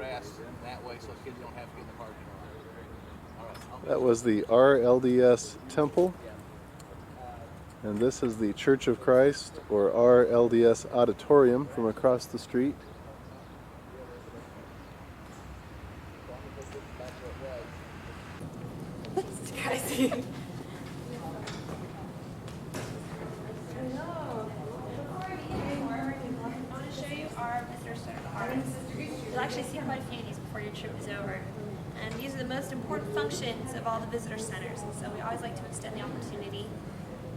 grass that way so kids don't have to get in the parking lot. All right. That was the RLDS Temple, and this is the Church of Christ, or RLDS Auditorium, from across the street. It's crazy. I want to show you our visitor center. You'll actually see quite a few of these before your trip is over. And these are the most important functions of all the visitor centers, and so we always like to extend the opportunity.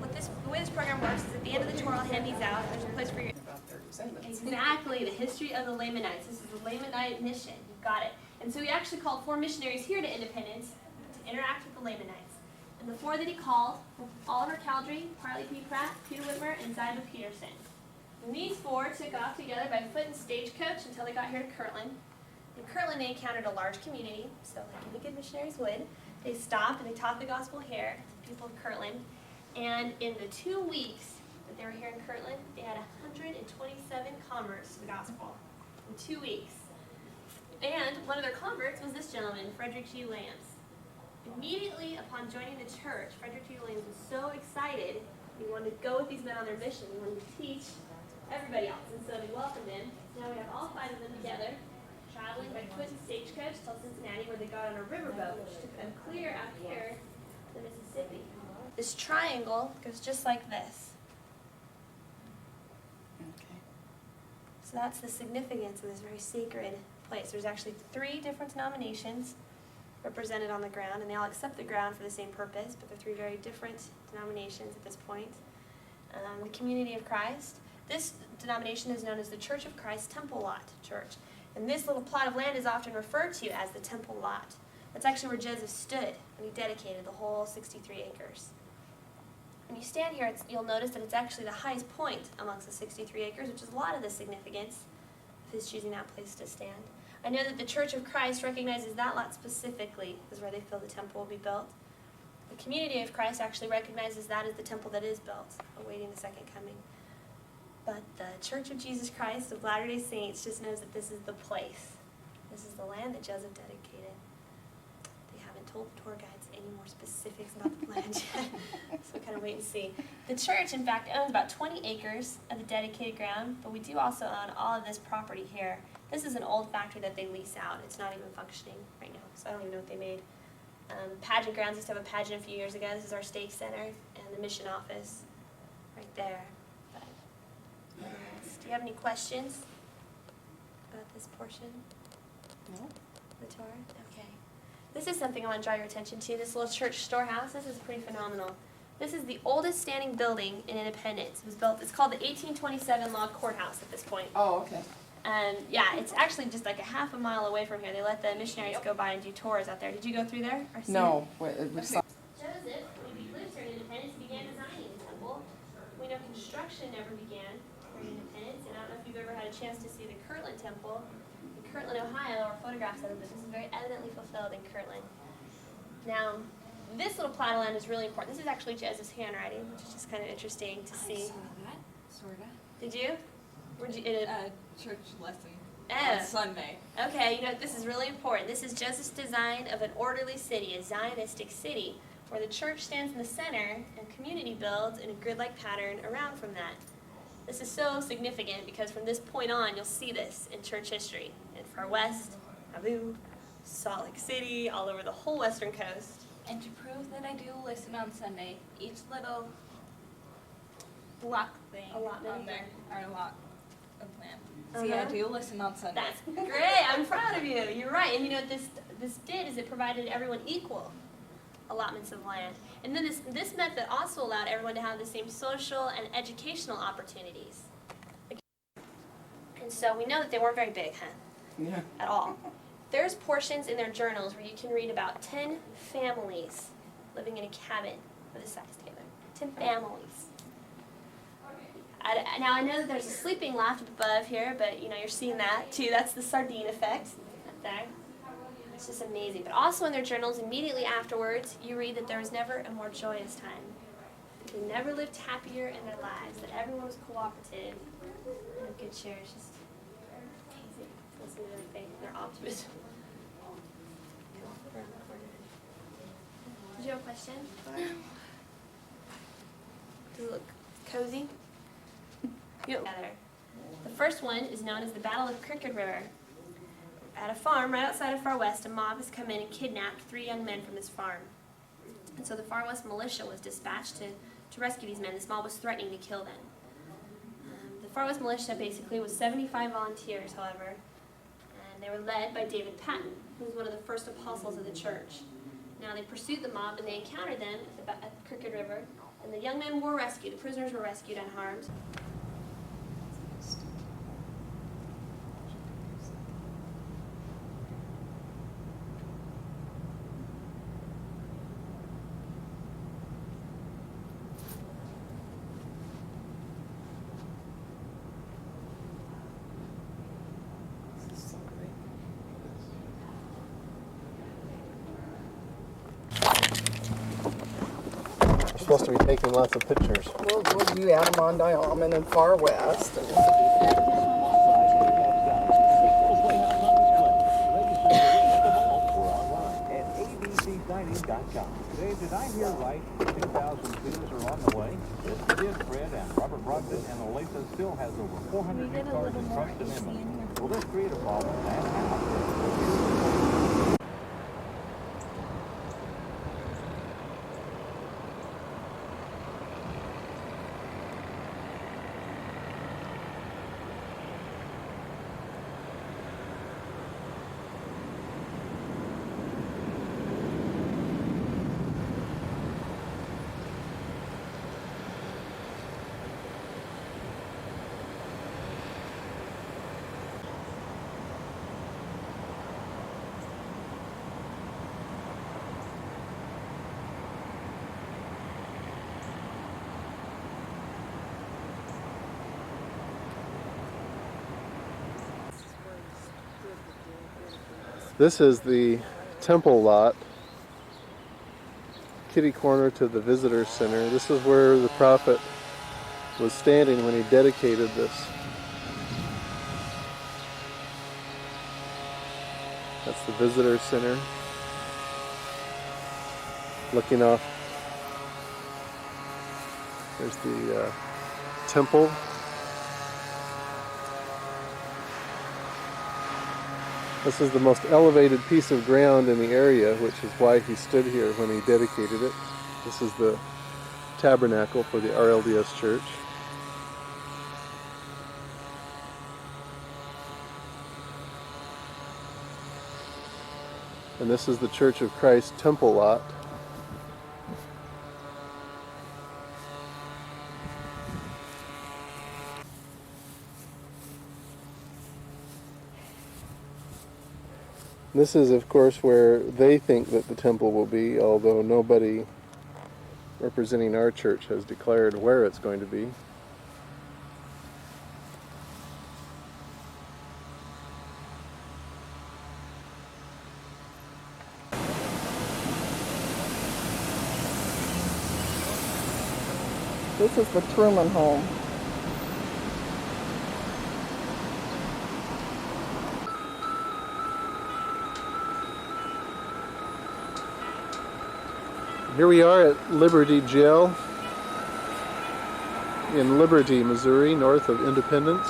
The way this program works is at the end of the tour I'll hand these out. There's a place for your... Exactly, the history of the Lamanites. This is the Lamanite mission. You've got it. And so he actually called 4 missionaries here to Independence to interact with the Lamanites. And the 4 that he called were Oliver Cowdery, Harley P. Pratt, Peter Whitmer, and Ziba Peterson. And these 4 took off together by foot and stagecoach until they got here to Kirtland. In Kirtland, they encountered a large community, so like any good missionaries would. They stopped and they taught the gospel here to the people of Kirtland. And in the 2 weeks that they were here in Kirtland, they had 127 converts to the gospel in 2 weeks. And one of their converts was this gentleman, Frederick G. Lambs. Immediately upon joining the church, Frederick G. Lambs was so excited, he wanted to go with these men on their mission. He wanted to teach everybody else. And so they welcomed him. Now we have all 5 of them together, traveling by foot and stagecoach till Cincinnati, where they got on a riverboat, which took them clear out here to the Mississippi. This triangle goes just like this. Okay. So that's the significance of this very sacred place. There's actually 3 different denominations represented on the ground, and they all accept the ground for the same purpose, but they're 3 very different denominations at this point. The Community of Christ. This denomination is known as the Church of Christ Temple Lot Church. And this little plot of land is often referred to as the Temple Lot. That's actually where Joseph stood when he dedicated the whole 63 acres. When you stand here, you'll notice that it's actually the highest point amongst the 63 acres, which is a lot of the significance of his choosing that place to stand. I know that the Church of Christ recognizes that lot specifically as where they feel the temple will be built. The Community of Christ actually recognizes that as the temple that is built, awaiting the second coming. But the Church of Jesus Christ of Latter-day Saints just knows that this is the place. This is the land that Joseph dedicated. They haven't told the tour guides any more specifics about the land yet, so kind of wait and see. The church, in fact, owns about 20 acres of the dedicated ground, but we do also own all of this property here. This is an old factory that they lease out. It's not even functioning right now, so I don't even know what they made. Pageant grounds used to have a pageant a few years ago. This is our stake center and the mission office right there. But, do you have any questions about this portion? No. The tour? Okay. This is something I want to draw your attention to, this little church storehouse. This is pretty phenomenal. This is the oldest standing building in Independence. It was built, it's called the 1827 Log Courthouse at this point. Oh, okay. And yeah, it's actually just like a half a mile away from here. They let the missionaries go by and do tours out there. Did you go through there? Or see No. it? Joseph, when he lived here in Independence, began designing the temple. We know construction never began here in Independence, and I don't know if you've ever had a chance to see the Kirtland Temple. In Kirtland, Ohio, or photographs of it, but this is very evidently fulfilled in Kirtland. Now, this little plot of land is really important. This is actually Joseph's handwriting, which is just kind of interesting to see. I saw that, sorta. Did you? Where'd you? Church lesson Oh. on Sunday. Okay, you know, this is really important. This is Joseph's design of an orderly city, a Zionistic city, where the church stands in the center and community builds in a grid-like pattern around from that. This is so significant because from this point on, you'll see this in church history. In Far West, Nauvoo, Salt Lake City, all over the whole western coast. And to prove that I do listen on Sunday, each little block thing Allotment. on there are a lot of land. See, I do listen on Sunday. That's great. I'm proud of you. You're right. And you know what this did is it provided everyone equal allotments of land. And then this method also allowed everyone to have the same social and educational opportunities. And so we know that they weren't very big, huh? Yeah. At all. There's portions in their journals where you can read about 10 families living in a cabin of this size together. 10 families. Now I know that there's a sleeping loft above here, but you know you're seeing that too. That's the sardine effect up there. It's just amazing. But also in their journals, immediately afterwards, you read that there was never a more joyous time. They never lived happier in their lives. That everyone was cooperative and of good cheer. It's just amazing to listen to their faith. They're optimism. Did you have a question? Does it look cozy? Together. The first one is known as the Battle of Crooked River. At a farm right outside of Far West, a mob has come in and kidnapped 3 young men from this farm. And so the Far West militia was dispatched to rescue these men. This mob was threatening to kill them. The Far West militia basically was 75 volunteers, however, and they were led by David Patton, who was one of the first apostles of the church. Now they pursued the mob and they encountered them at Crooked River, and the young men were rescued. The prisoners were rescued unharmed. You're supposed to be taking lots of pictures. We'll do Adamandi Almond and Far West. At abcdining.com. Today, did I hear right? 2,000 students are on the way. This is Fred and Robert Brogdon, and Olathe still has over 400 new cars and trucks in inventory. Will this create a problem? And how? This is the temple lot, kitty corner to the visitor center. This is where the prophet was standing when he dedicated this. That's the visitor center. Looking off, there's the temple. This is the most elevated piece of ground in the area, which is why he stood here when he dedicated it. This is the tabernacle for the RLDS Church. And this is the Church of Christ temple lot. This is, of course, where they think that the temple will be, although nobody representing our church has declared where it's going to be. This is the Truman home. Here we are at Liberty Jail in Liberty, Missouri, north of Independence.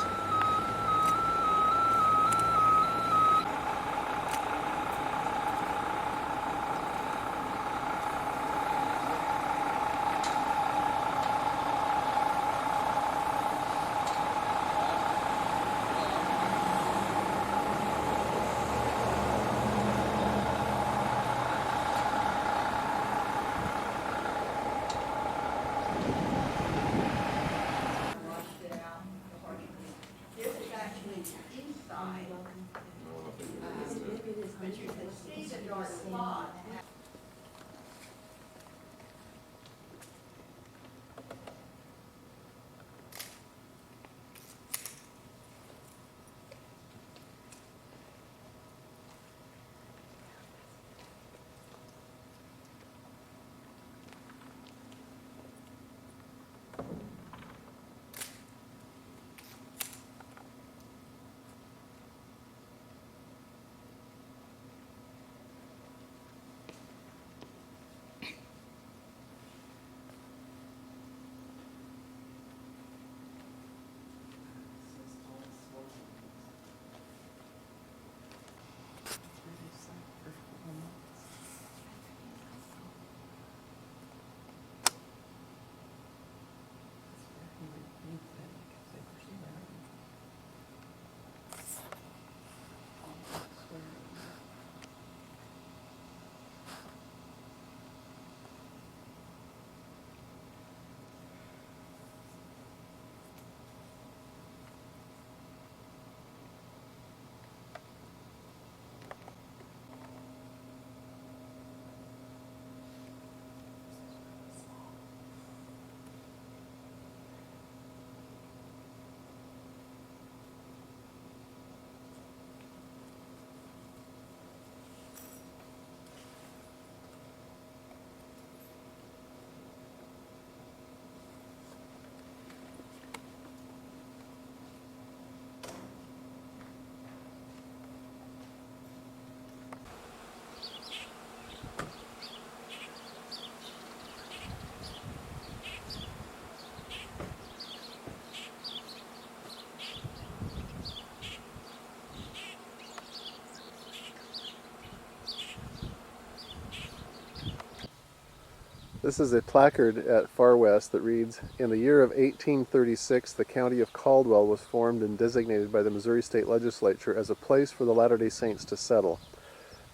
This is a placard at Far West that reads, "In the year of 1836, the county of Caldwell was formed and designated by the Missouri State Legislature as a place for the Latter-day Saints to settle.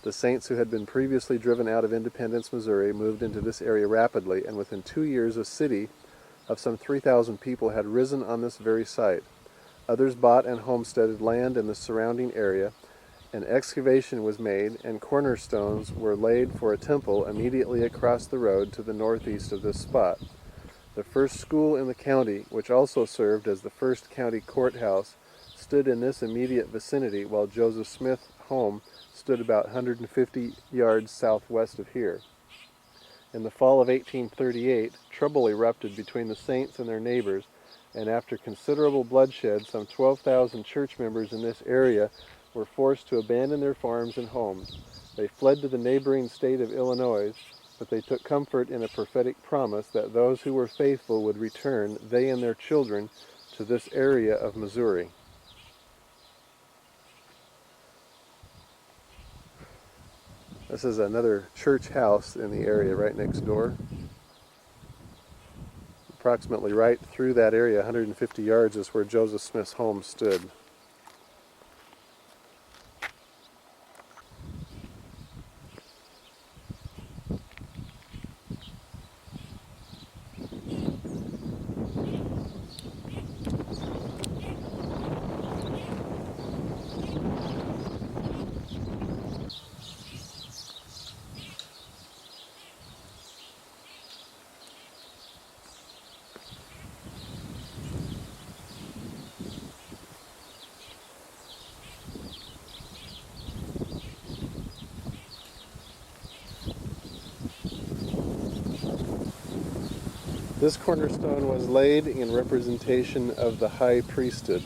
The Saints who had been previously driven out of Independence, Missouri, moved into this area rapidly, and within 2 years a city of some 3,000 people had risen on this very site. Others bought and homesteaded land in the surrounding area. An excavation was made, and cornerstones were laid for a temple immediately across the road to the northeast of this spot. The first school in the county, which also served as the first county courthouse, stood in this immediate vicinity, while Joseph Smith's home stood about 150 yards southwest of here. In the fall of 1838, trouble erupted between the Saints and their neighbors, and after considerable bloodshed, some 12,000 church members in this area were forced to abandon their farms and homes. They fled to the neighboring state of Illinois, but they took comfort in a prophetic promise that those who were faithful would return, they and their children, to this area of Missouri." This is another church house in the area right next door. Approximately right through that area, 150 yards, is where Joseph Smith's home stood. This cornerstone was laid in representation of the high priesthood.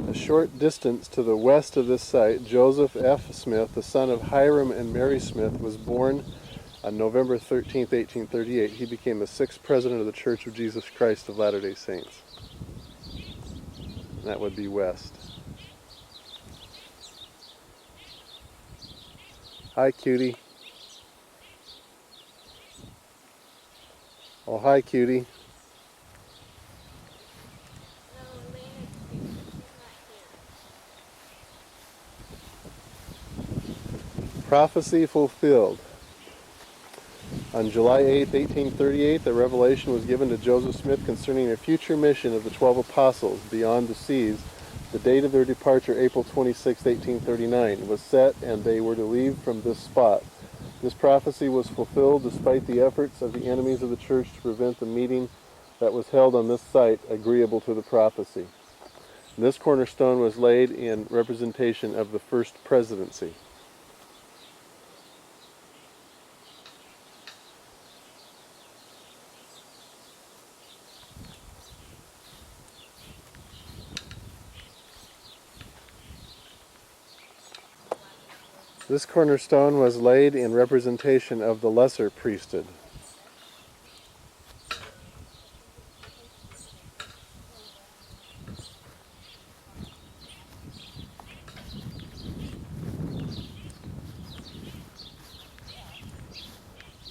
A short distance to the west of this site, Joseph F. Smith, the son of Hiram and Mary Smith, was born on November 13, 1838. He became the 6th president of the Church of Jesus Christ of Latter-day Saints. That would be west. Hi, cutie. Oh, hi, cutie. Prophecy fulfilled. On July 8, 1838, the revelation was given to Joseph Smith concerning a future mission of the 12 apostles beyond the seas. The date of their departure, April 26, 1839, was set, and they were to leave from this spot. This prophecy was fulfilled despite the efforts of the enemies of the church to prevent the meeting that was held on this site agreeable to the prophecy. This cornerstone was laid in representation of the first presidency. This cornerstone was laid in representation of the lesser priesthood.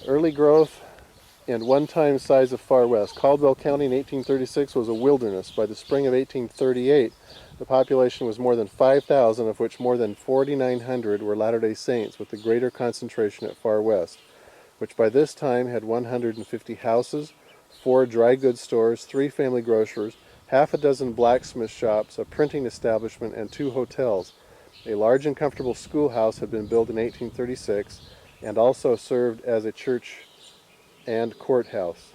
Early growth and one-time size of Far West. Caldwell County in 1836 was a wilderness. By the spring of 1838, the population was more than 5,000, of which more than 4,900 were Latter-day Saints, with the greater concentration at Far West, which by this time had 150 houses, 4 dry goods stores, 3 family grocers, half a dozen blacksmith shops, a printing establishment, and 2 hotels. A large and comfortable schoolhouse had been built in 1836 and also served as a church and courthouse.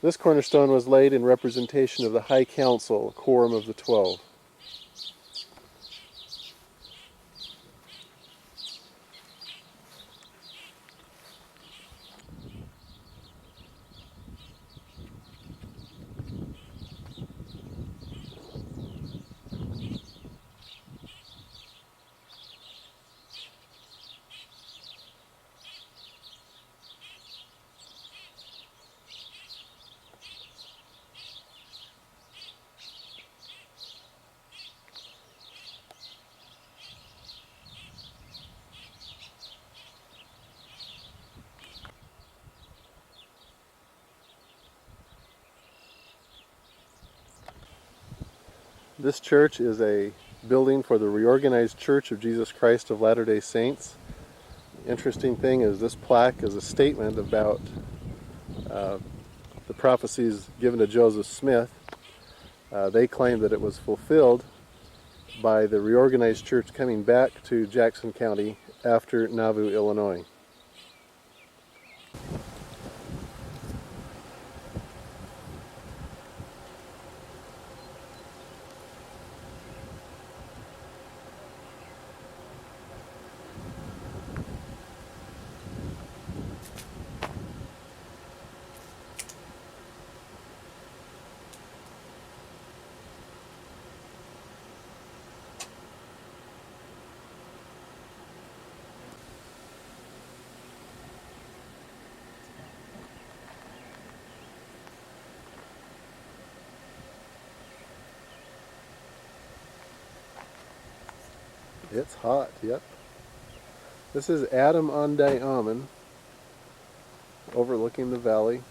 This cornerstone was laid in representation of the High Council, Quorum of the 12. This church is a building for the Reorganized Church of Jesus Christ of Latter-day Saints. Interesting thing is this plaque is a statement about the prophecies given to Joseph Smith. They claim that it was fulfilled by the Reorganized Church coming back to Jackson County after Nauvoo, Illinois. It's hot, yep. This is Adam-on-Diomen, overlooking the valley.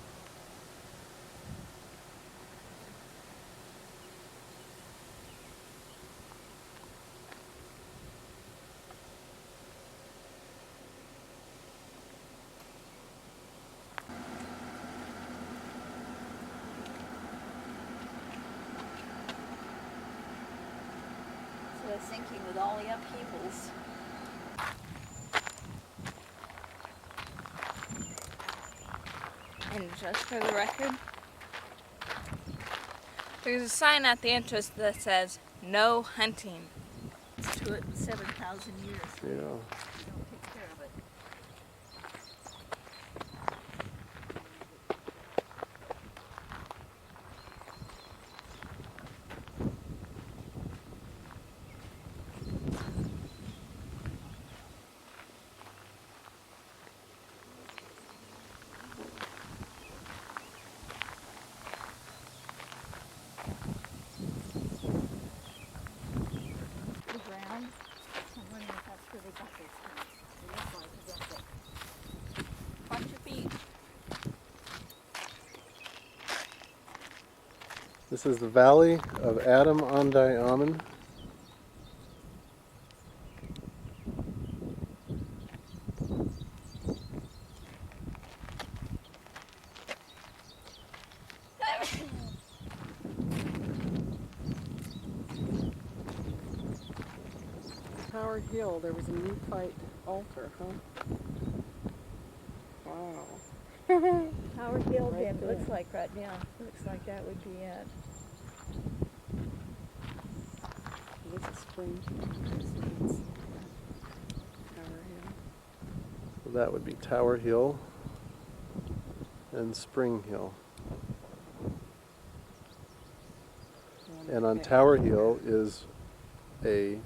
So I was thinking with all the upheavals. And just for the record, there's a sign at the entrance that says, "No hunting." It's to it 7,000 years. Yeah. You don't take care of it. The ground, I'm wondering if that's where they got those things. It looks like, don't they? Watch your feet. This is the valley of Adam-on-Diomen. Tower Hill, there was a Nephite altar, huh? Wow. Tower Hill, Right it there. looks like right now. Looks like that would be it. There's a spring. Tower Hill. So that would be Tower Hill and Spring Hill. And on Tower Hill is a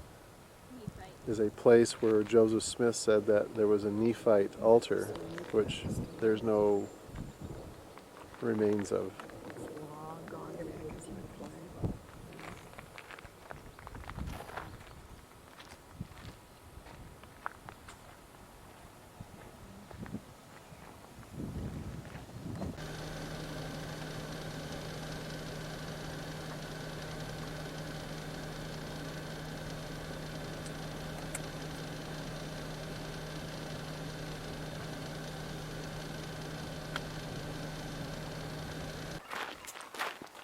place where Joseph Smith said that there was a Nephite altar, which there's no remains of. Long gone, it is in play.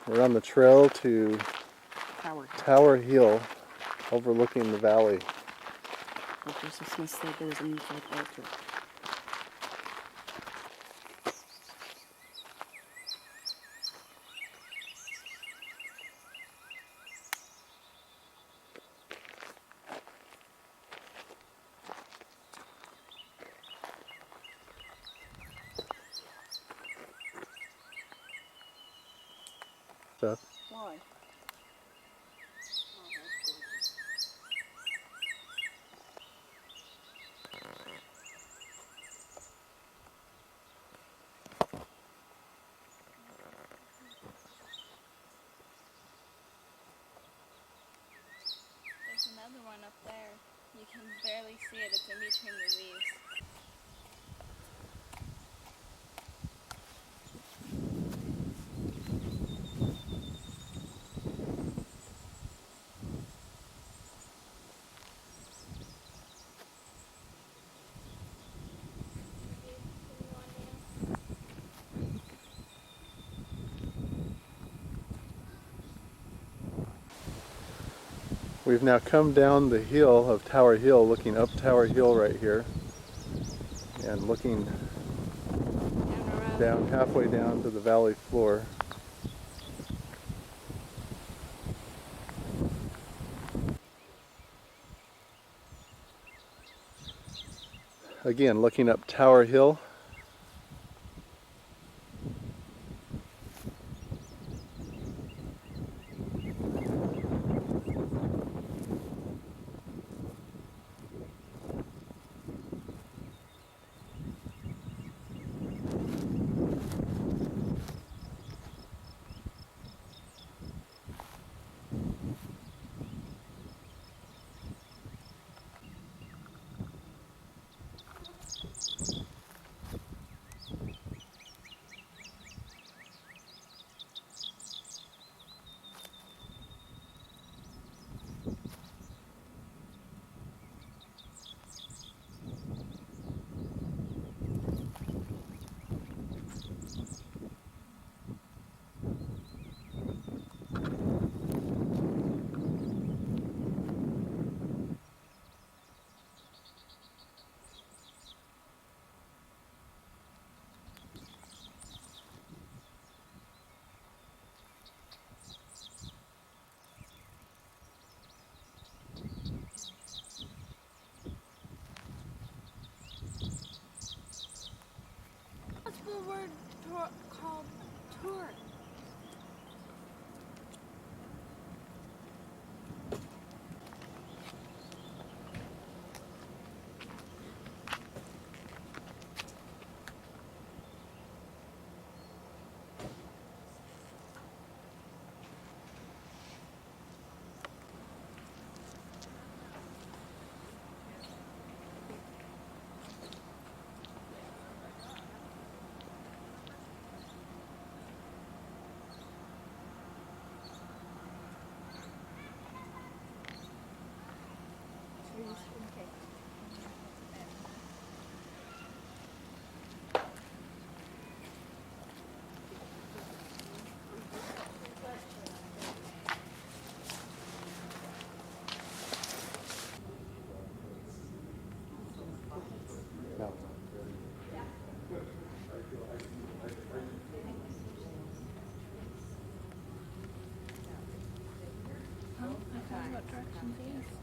We're on the trail to Tower Hill. Tower Hill, overlooking the valley. Well, Joseph Smith said there was a Nephite altar. Seth? Why? There's another one up there. You can barely see it. It's in between the leaves. We've now come down the hill of Tower Hill, looking up Tower Hill right here, and looking down halfway down to the valley floor. Again, looking up Tower Hill. What's the word called tour? Okay. No. What direction's east?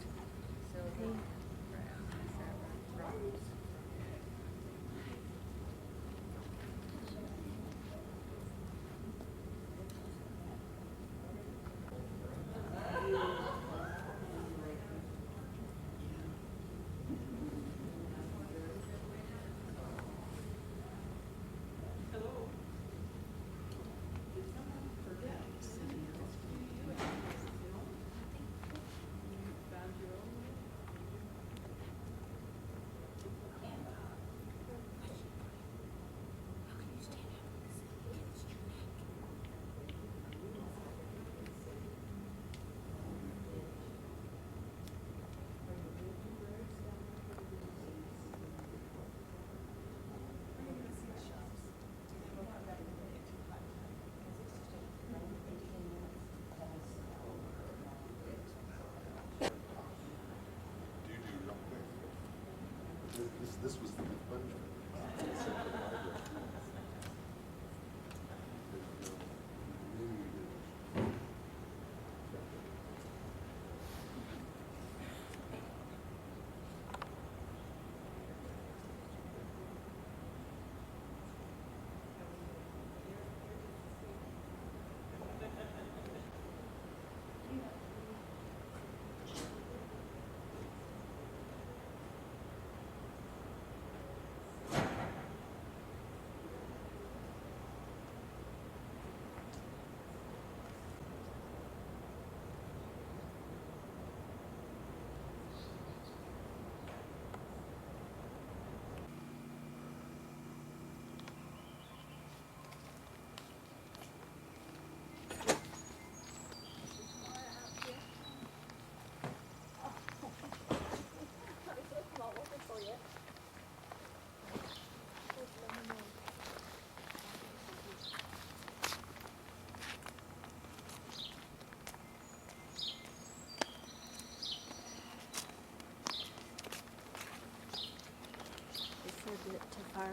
This was the punishment.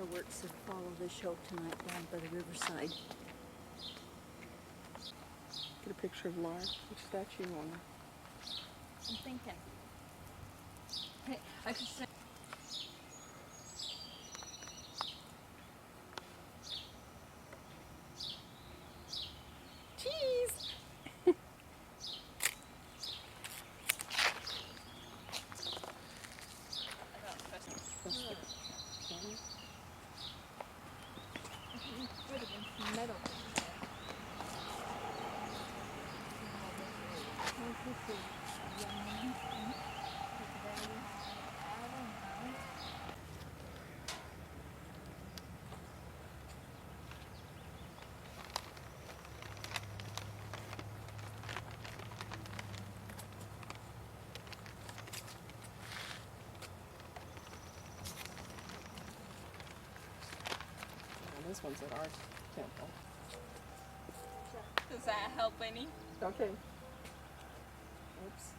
fireworks that follow the show tonight down by the riverside. Get a picture of Lark. Which statue you want? I'm thinking. Hey, I could say. Cheese! Would have been some metal. Oh, this one's at our temple. Does that help any? Okay. Oops.